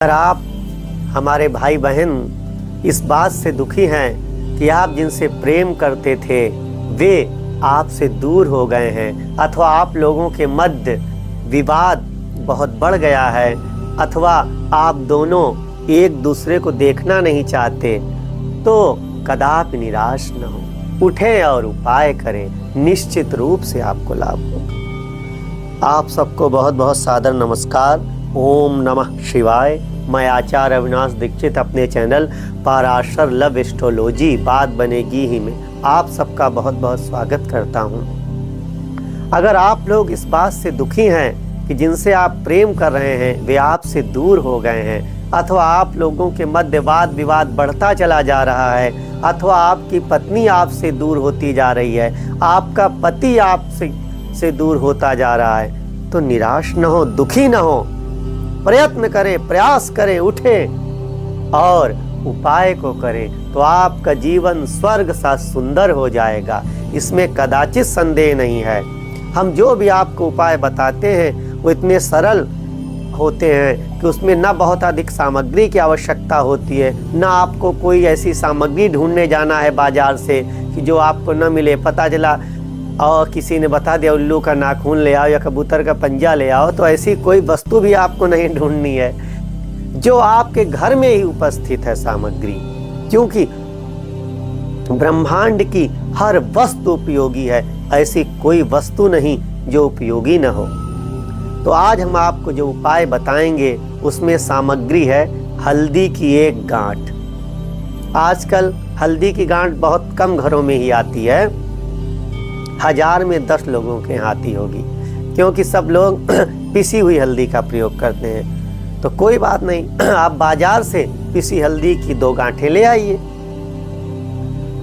अगर आप हमारे भाई बहन इस बात से दुखी हैं कि आप जिनसे प्रेम करते थे वे आपसे दूर हो गए हैं, अथवा आप लोगों के मध्य विवाद बहुत बढ़ गया है, अथवा आप दोनों एक दूसरे को देखना नहीं चाहते, तो कदापि निराश न हो, उठें और उपाय करें, निश्चित रूप से आपको लाभ होगा। आप सबको बहुत बहुत सादर नमस्कार। ओम नमः शिवाय। मैं आचार्य अविनाश दीक्षित अपने चैनल पराशर लव एस्ट्रोलॉजी बात बनेगी ही में आप सबका बहुत बहुत स्वागत करता हूं। अगर आप लोग इस बात से दुखी हैं कि जिनसे आप प्रेम कर रहे हैं वे आपसे दूर हो गए हैं, अथवा आप लोगों के मध्य वाद विवाद बढ़ता चला जा रहा है, अथवा आपकी पत्नी आपसे दूर होती जा रही है, आपका पति आपसे दूर होता जा रहा है, तो निराश न हो, दुखी न हो, प्रयत्न करें, प्रयास करें, उठें और उपाय को करें तो आपका जीवन स्वर्ग सा सुंदर हो जाएगा। इसमें कदाचित संदेह नहीं है। हम जो भी आपको उपाय बताते हैं वो इतने सरल होते हैं कि उसमें न बहुत अधिक सामग्री की आवश्यकता होती है, न आपको कोई ऐसी सामग्री ढूंढने जाना है बाजार से कि जो आपको न मिले। पता चला और किसी ने बता दिया उल्लू का नाखून ले आओ या कबूतर का पंजा ले आओ, तो ऐसी कोई वस्तु भी आपको नहीं ढूंढनी है, जो आपके घर में ही उपस्थित है सामग्री। क्योंकि ब्रह्मांड की हर वस्तु उपयोगी है, ऐसी कोई वस्तु नहीं जो उपयोगी न हो। तो आज हम आपको जो उपाय बताएंगे उसमें सामग्री है हल्दी की एक गांठ। आजकल हल्दी की गांठ बहुत कम घरों में ही आती है, 1000 में 10 लोगों के यहाँ आती होगी, क्योंकि सब लोग पिसी हुई हल्दी का प्रयोग करते हैं। तो कोई बात नहीं, आप बाजार से पिसी हल्दी की 2 गांठें ले आइए।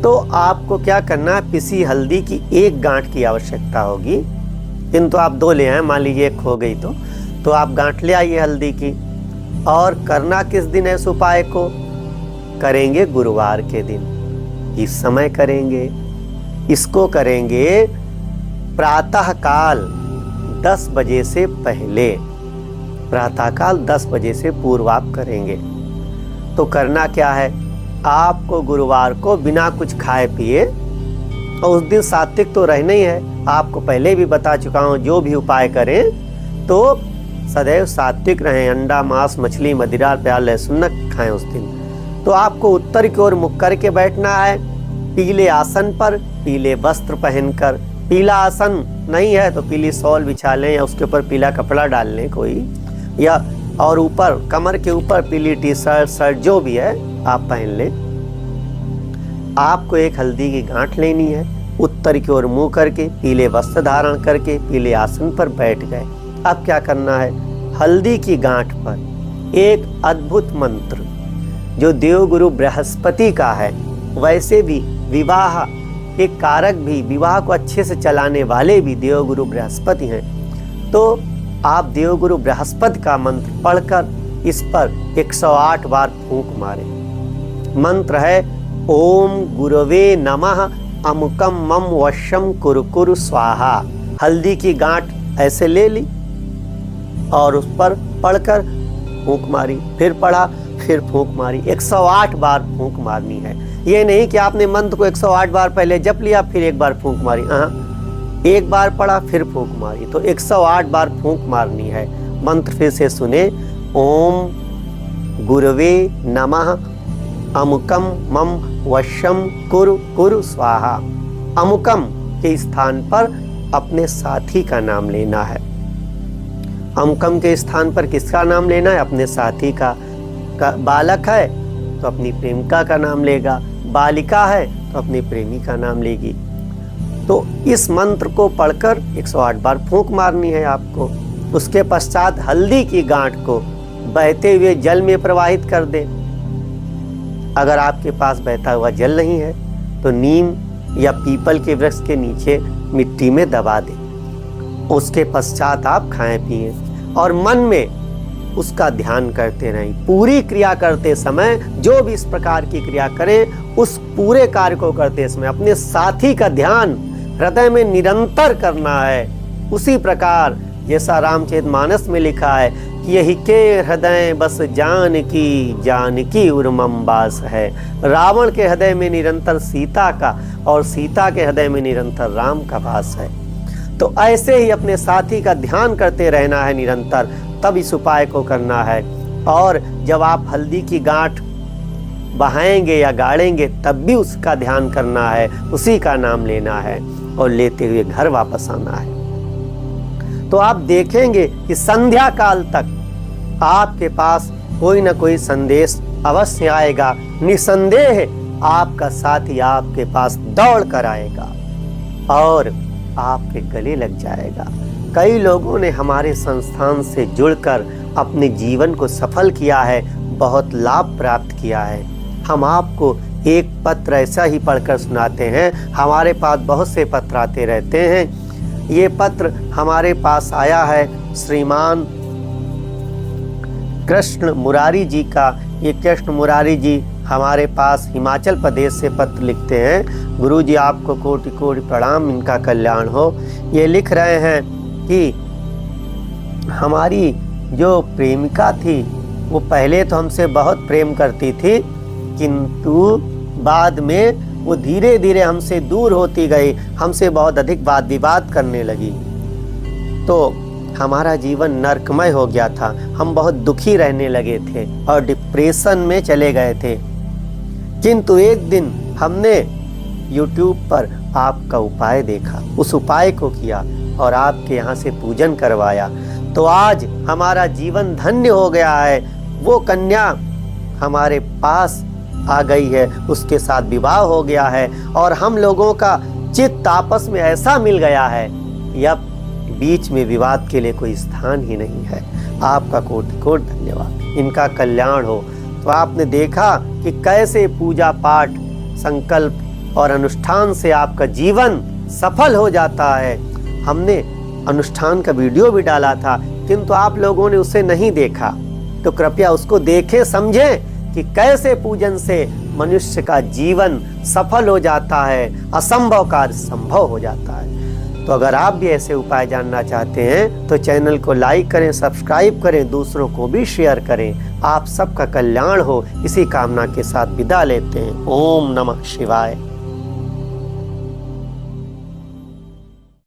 तो आपको क्या करना है, पिसी हल्दी की 1 गांठ की आवश्यकता होगी, किंतु आप 2 ले आए, मान लीजिए 1 खो गई तो आप गांठ ले आइए हल्दी की। और करना किस दिन है इस उपाय को? करेंगे गुरुवार के दिन। इस समय करेंगे, इसको करेंगे प्रातः काल 10 बजे से पहले, प्रातः काल 10 बजे से पूर्व आप करेंगे। तो करना क्या है, आपको गुरुवार को बिना कुछ खाए पिए, और उस दिन सात्विक तो रहना ही है, आपको पहले भी बता चुका हूँ, जो भी उपाय करें तो सदैव सात्विक रहें, अंडा मांस मछली मदिरा प्याज लहसुन न खाएं उस दिन। तो आपको उत्तर की ओर मुख करके बैठना है, पीले आसन पर, पीले वस्त्र पहनकर। पीला आसन नहीं है तो पीली शॉल बिछा लें या उसके ऊपर पीला कपड़ा डाल लें कोई, या और ऊपर कमर के ऊपर पीली टी शर्ट जो भी है आप पहन लें। आपको एक हल्दी की गांठ लेनी है, उत्तर की ओर मुंह करके, पीले वस्त्र धारण करके पीले आसन पर बैठ गए। अब क्या करना है, हल्दी की गांठ पर एक अद्भुत मंत्र जो देवगुरु बृहस्पति का है, वैसे भी विवाह के कारक भी, विवाह को अच्छे से चलाने वाले भी देवगुरु बृहस्पति हैं। तो आप देवगुरु बृहस्पति का मंत्र पढ़कर इस पर 108 बार फूंक मारें। मंत्र है ओम गुरवे नमः अमुकम मम वशम कुरु कुरु स्वाहा। हल्दी की गांठ ऐसे ले ली और उस पर पढ़कर फूंक मारी, फिर पढ़ा, फिर फूंक मारी। 108 बार फूंक मारनी है। ये नहीं कि आपने मंत्र को 108 बार पहले जप लिया फिर एक बार फूंक मारी, एक बार पढ़ा फिर फूंक मारी। तो 108 बार फूंक मारनी है। मंत्र फिर से सुने, ओम गुरवे नमः अमुकम मम वशम कुरु कुरु स्वाहा। अमुकम के स्थान पर अपने साथी का नाम लेना है। अमुकम के स्थान पर किसका नाम लेना है? अपने साथी का। बालक है तो अपनी प्रेमिका का नाम लेगा, बालिका है तो अपने प्रेमी का नाम लेगी। तो इस मंत्र को पढ़कर 108 बार फूंक मारनी है आपको। उसके पश्चात हल्दी की गांठ को बहते हुए जल में प्रवाहित कर दे। अगर आपके पास बहता हुआ जल नहीं है तो नीम या पीपल के वृक्ष के नीचे मिट्टी में दबा दे। उसके पश्चात आप खाएं पिए और मन में उसका ध्यान करते रहें। पूरी क्रिया करते समय जो भी इस प्रकार की क्रिया करें, उस पूरे कार्य को करते समय अपने साथी का ध्यान हृदय में निरंतर करना है। उसी प्रकार जैसा रामचरितमानस में लिखा है यही के हृदय बस जानकी उर्मम बास है। रावण के हृदय में निरंतर सीता का और सीता के हृदय में निरंतर राम का वास है। तो ऐसे ही अपने साथी का ध्यान करते रहना है निरंतर, तब इस उपाय को करना है। और जब आप हल्दी की गांठ बहाएंगे या गाड़ेंगे तब भी उसका ध्यान करना है, उसी का नाम लेना है और लेते हुए घर वापस आना है। तो आप देखेंगे कि संध्या काल तक आपके पास कोई ना कोई संदेश अवश्य आएगा। निसंदेह आपका साथी आपके पास दौड़ कर आएगा और आपके गले लग जाएगा। कई लोगों ने हमारे संस्थान से जुड़कर अपने जीवन को सफल किया है, बहुत लाभ प्राप्त किया है। हम आपको एक पत्र ऐसा ही पढ़कर सुनाते हैं। हमारे पास बहुत से पत्र आते रहते हैं। ये पत्र हमारे पास आया है श्रीमान कृष्ण मुरारी जी का। ये कृष्ण मुरारी जी हमारे पास हिमाचल प्रदेश से पत्र लिखते हैं। गुरु जी आपको कोटि कोटि प्रणाम, इनका कल्याण हो। ये लिख रहे हैं कि हमारी जो प्रेमिका थी वो पहले तो हमसे बहुत प्रेम करती थी, किंतु बाद में वो धीरे धीरे हमसे दूर होती गई, हमसे बहुत अधिक वाद विवाद करने लगी। तो हमारा जीवन नरकमय हो गया था, हम बहुत दुखी रहने लगे थे और डिप्रेशन में चले गए थे। किंतु एक दिन हमने YouTube पर आपका उपाय देखा, उस उपाय को किया और आपके यहाँ से पूजन करवाया। तो आज हमारा जीवन धन्य हो गया है। वो कन्या हमारे पास आ गई है, उसके साथ विवाह हो गया है और हम लोगों का चित्त आपस में ऐसा मिल गया है कि अब बीच में विवाद के लिए कोई स्थान ही नहीं है। आपका कोटि कोटि धन्यवाद, इनका कल्याण हो। तो आपने देखा कि कैसे पूजा पाठ, संकल्प और अनुष्ठान से आपका जीवन सफल हो जाता है। हमने अनुष्ठान का वीडियो भी डाला था, किंतु आप लोगों ने उसे नहीं देखा, तो कृपया उसको देखें, समझें कि कैसे पूजन से मनुष्य का जीवन सफल हो जाता है, असंभव कार्य संभव हो जाता है। तो अगर आप भी ऐसे उपाय जानना चाहते हैं तो चैनल को लाइक करें, सब्सक्राइब करें, दूसरों को भी शेयर करें। आप सबका कल्याण हो, इसी कामना के साथ विदा लेते हैं। ओम नमः शिवाय।